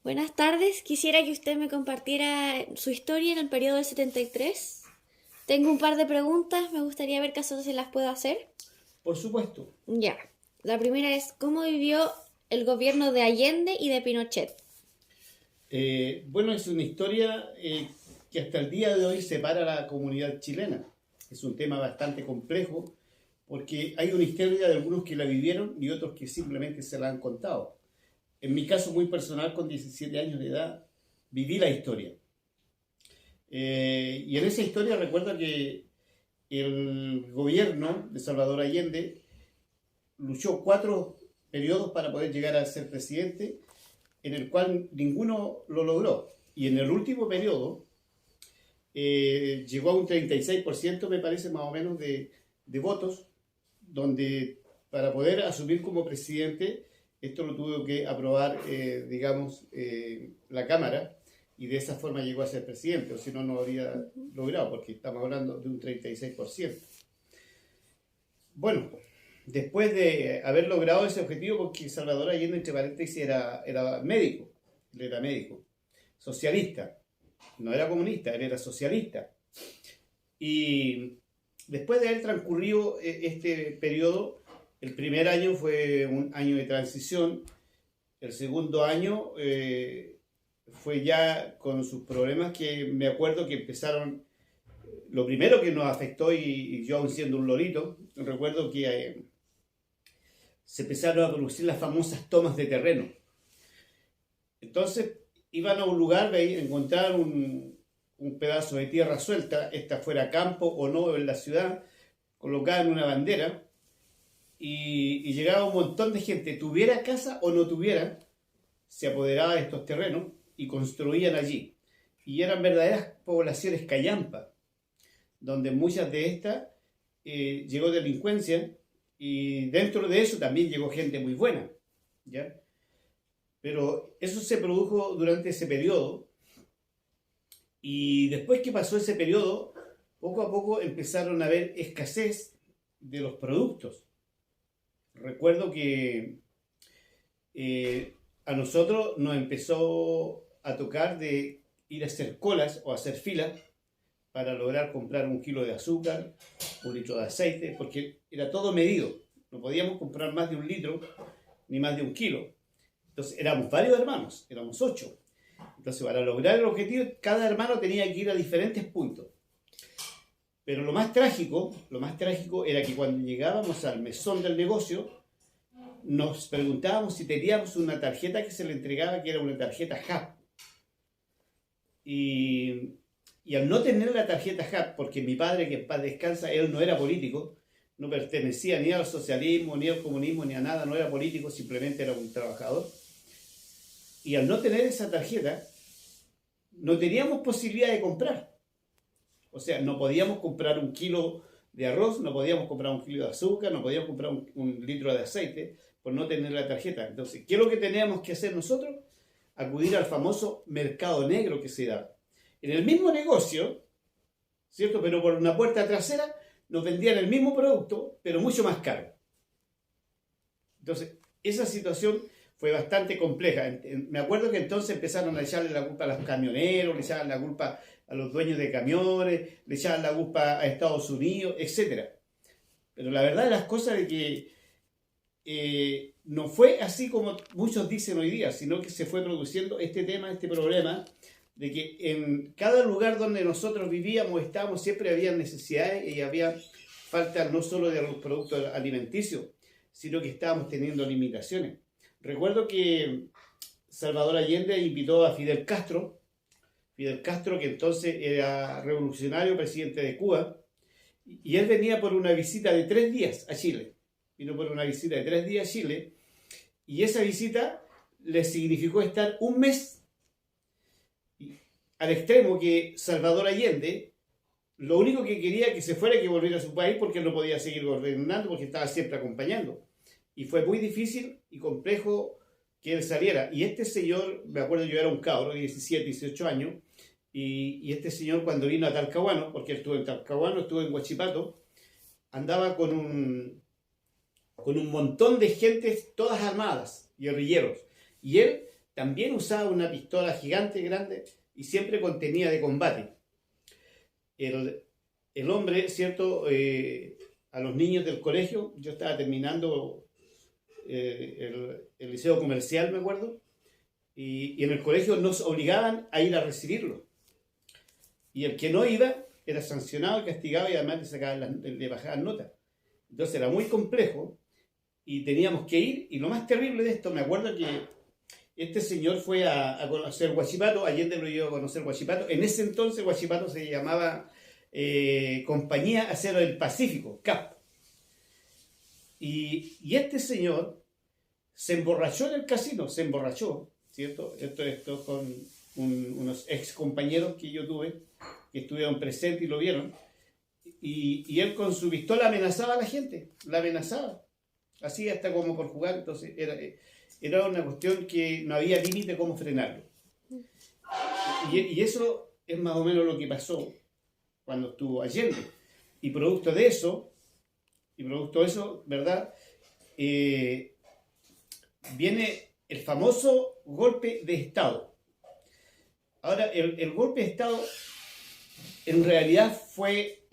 Buenas tardes, quisiera que usted me compartiera su historia en el periodo del 73. Tengo un par de preguntas, me gustaría ver qué se las puedo hacer. Por supuesto. Ya, la primera es, ¿cómo vivió el gobierno de Allende y de Pinochet? Bueno, es una historia que hasta el día de hoy separa a la comunidad chilena. Es un tema bastante complejo porque hay una historia de algunos que la vivieron y otros que simplemente se la han contado. En mi caso muy personal, con 17 años de edad, viví la historia. Y en esa historia recuerdo que el gobierno de Salvador Allende luchó 4 periodos para poder llegar a ser presidente, en el cual ninguno lo logró. Y en el último periodo llegó a un 36%, me parece, más o menos, de votos, donde para poder asumir como presidente, esto lo tuvo que aprobar, la Cámara, y de esa forma llegó a ser presidente, o si no, no habría logrado, porque estamos hablando de un 36%. Bueno, después de haber logrado ese objetivo, porque Salvador Allende, entre paréntesis, era médico, él era médico, socialista, no era comunista, él era socialista. Y después de haber transcurrido este periodo, el primer año fue un año de transición, el segundo año fue ya con sus problemas que me acuerdo que empezaron. Lo primero que nos afectó, y yo aún siendo un lorito, recuerdo que se empezaron a producir las famosas tomas de terreno. Entonces iban a un lugar, encontraron un pedazo de tierra suelta, esta fuera campo o no en la ciudad, colocaban una bandera y llegaba un montón de gente, tuviera casa o no tuviera, se apoderaba de estos terrenos y construían allí. Y eran verdaderas poblaciones callampa, donde muchas de estas llegó delincuencia, y dentro de eso también llegó gente muy buena, ¿ya? Pero eso se produjo durante ese periodo, y después que pasó ese periodo, poco a poco empezaron a haber escasez de los productos. Recuerdo que a nosotros nos empezó a tocar de ir a hacer colas o hacer filas para lograr comprar 1 kilo de azúcar, 1 litro de aceite, porque era todo medido. No podíamos comprar más de 1 litro ni más de 1 kilo. Entonces éramos varios hermanos, éramos 8. Entonces, para lograr el objetivo, cada hermano tenía que ir a diferentes puntos. Pero lo más trágico era que cuando llegábamos al mesón del negocio, nos preguntábamos si teníamos una tarjeta que se le entregaba, que era una tarjeta HAP. Y al no tener la tarjeta HAP, porque mi padre, que en paz descansa, él no era político, no pertenecía ni al socialismo, ni al comunismo, ni a nada, no era político, simplemente era un trabajador. Y al no tener esa tarjeta, no teníamos posibilidad de comprar. O sea, no podíamos comprar 1 kilo de arroz, no podíamos comprar 1 kilo de azúcar, no podíamos comprar un litro de aceite por no tener la tarjeta. Entonces, ¿qué es lo que teníamos que hacer nosotros? Acudir al famoso mercado negro que se da. En el mismo negocio, ¿cierto? Pero por una puerta trasera, nos vendían el mismo producto, pero mucho más caro. Entonces, esa situación fue bastante compleja. Me acuerdo que entonces empezaron a echarle la culpa a los camioneros, le echaban la culpa a los dueños de camiones, le echaban la culpa a Estados Unidos, etc. Pero la verdad de las cosas es que no fue así como muchos dicen hoy día, sino que se fue produciendo este tema, este problema, de que en cada lugar donde nosotros vivíamos, estábamos, siempre había necesidades y había falta no solo de los productos alimenticios, sino que estábamos teniendo limitaciones. Recuerdo que Salvador Allende invitó a Fidel Castro, que entonces era revolucionario, presidente de Cuba, y él venía por una visita de 3 días a Chile. Vino por una visita de 3 días a Chile, y esa visita le significó estar un mes, al extremo que Salvador Allende lo único que quería que se fuera y que volviera a su país, porque él no podía seguir gobernando, porque estaba siempre acompañando. Y fue muy difícil y complejo que él saliera. Y este señor, me acuerdo, yo era un cabro de 17, 18 años, y este señor, cuando vino a Talcahuano, porque él estuvo en Talcahuano, estuvo en Huachipato, andaba con un montón de gentes, todas armadas, guerrilleros. Y él también usaba una pistola gigante, grande, y siempre contenía de combate. El hombre, ¿cierto? A los niños del colegio, yo estaba terminando el liceo comercial, me acuerdo, y en el colegio nos obligaban a ir a recibirlo. Y el que no iba era sancionado, castigado y además le bajaban notas. Entonces era muy complejo y teníamos que ir. Y lo más terrible de esto, me acuerdo que este señor fue a conocer Huachipato, Allende lo llevó a conocer Huachipato. En ese entonces Huachipato se llamaba Compañía Acero del Pacífico, CAP. Y este señor se emborrachó en el casino, se emborrachó, ¿cierto? Esto con unos ex compañeros que yo tuve, que estuvieron presentes y lo vieron. Y él con su pistola amenazaba a la gente, la amenazaba. Así hasta como por jugar, entonces era una cuestión que no había límite cómo frenarlo. Y eso es más o menos lo que pasó cuando estuvo Allende. Y producto de eso, ¿verdad? Viene el famoso golpe de Estado. Ahora, el golpe de Estado en realidad fue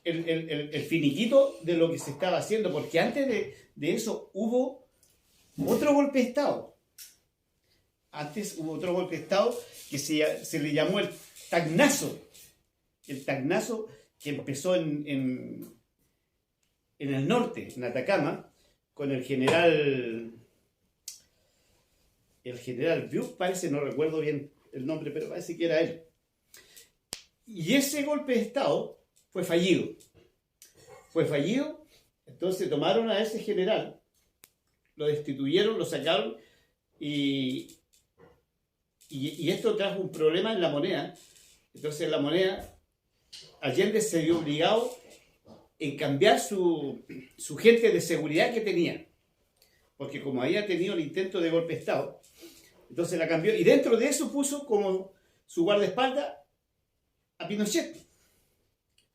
el finiquito de lo que se estaba haciendo, porque antes de eso hubo otro golpe de Estado. Antes hubo otro golpe de Estado que se le llamó el Tacnazo. El Tacnazo que empezó en el norte, en Atacama, con el general Buch, parece, no recuerdo bien el nombre, pero parece que era él. Y ese golpe de Estado fue fallido. Entonces tomaron a ese general, lo destituyeron, lo sacaron y esto trajo un problema en la moneda. Entonces la moneda, Allende se vio obligado en cambiar su gente de seguridad que tenía. Porque como había tenido el intento de golpe de Estado, entonces la cambió. Y dentro de eso puso como su guardaespaldas a Pinochet.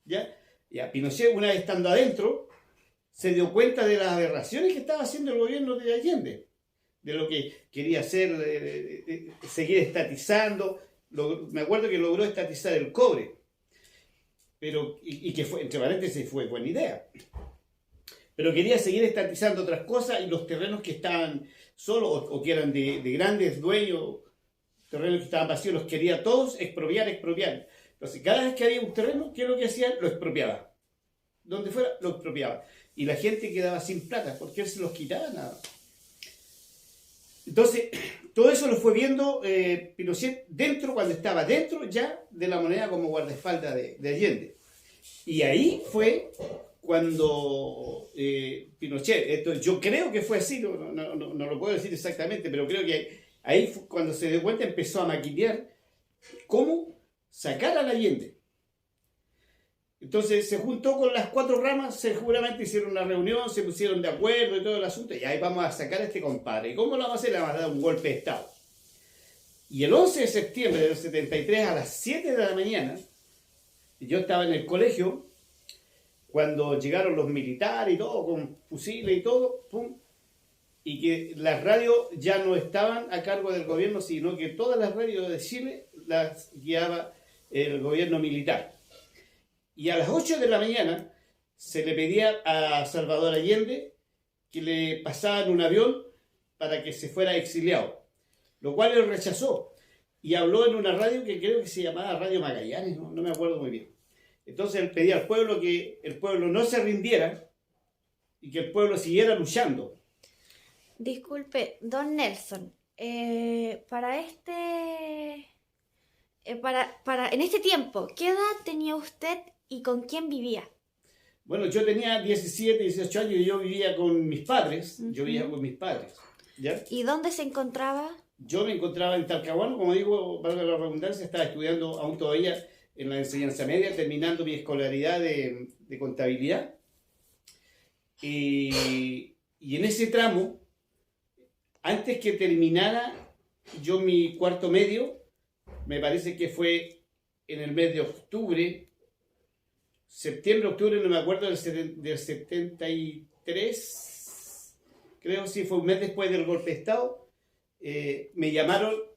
¿Ya? Y a Pinochet, una vez estando adentro, se dio cuenta de las aberraciones que estaba haciendo el gobierno de Allende, de lo que quería hacer, seguir estatizando. Me acuerdo que logró estatizar el cobre, pero, y que fue, entre paréntesis, fue buena idea. Pero quería seguir estatizando otras cosas y los terrenos que estaban solos o que eran de grandes dueños, terrenos que estaban vacíos, los quería todos expropiar. Entonces, cada vez que había un terreno, ¿qué es lo que hacían? Lo expropiaba. Donde fuera, lo expropiaba. Y la gente quedaba sin plata, porque él se los quitaba nada. Entonces, todo eso lo fue viendo Pinochet cuando estaba dentro ya de la moneda como guardaespaldas de Allende. Y ahí fue cuando Pinochet, yo creo que fue así, no lo puedo decir exactamente, pero creo que ahí fue cuando se dio cuenta, empezó a maquinear cómo sacar al Allende. Entonces se juntó con las cuatro ramas, seguramente hicieron una reunión, se pusieron de acuerdo y todo el asunto, y ahí vamos a sacar a este compadre. ¿Y cómo lo vamos a hacer? Le vamos a dar un golpe de Estado. Y el 11 de septiembre del 73 a las 7 de la mañana, yo estaba en el colegio, cuando llegaron los militares y todo, con fusiles y todo, ¡pum! Y que las radios ya no estaban a cargo del gobierno, sino que todas las radios de Chile las guiaba el gobierno militar. Y a las 8 de la mañana se le pedía a Salvador Allende que le pasaran un avión para que se fuera exiliado, lo cual él rechazó. Y habló en una radio que creo que se llamaba Radio Magallanes, no me acuerdo muy bien. Entonces él pedía al pueblo que el pueblo no se rindiera y que el pueblo siguiera luchando. Disculpe, don Nelson, en este tiempo, ¿qué edad tenía usted y con quién vivía? Bueno, yo tenía 17, 18 años y yo vivía con mis padres. Uh-huh. Yo vivía con mis padres. ¿Ya? ¿Y dónde se encontraba? Yo me encontraba en Talcahuano, como digo, valga la redundancia, estaba estudiando aún todavía en la enseñanza media, terminando mi escolaridad de contabilidad. Y en ese tramo, antes que terminara yo mi cuarto medio, me parece que fue en el mes de octubre, septiembre, octubre, no me acuerdo, del 73, creo, sí, fue un mes después del golpe de Estado. me llamaron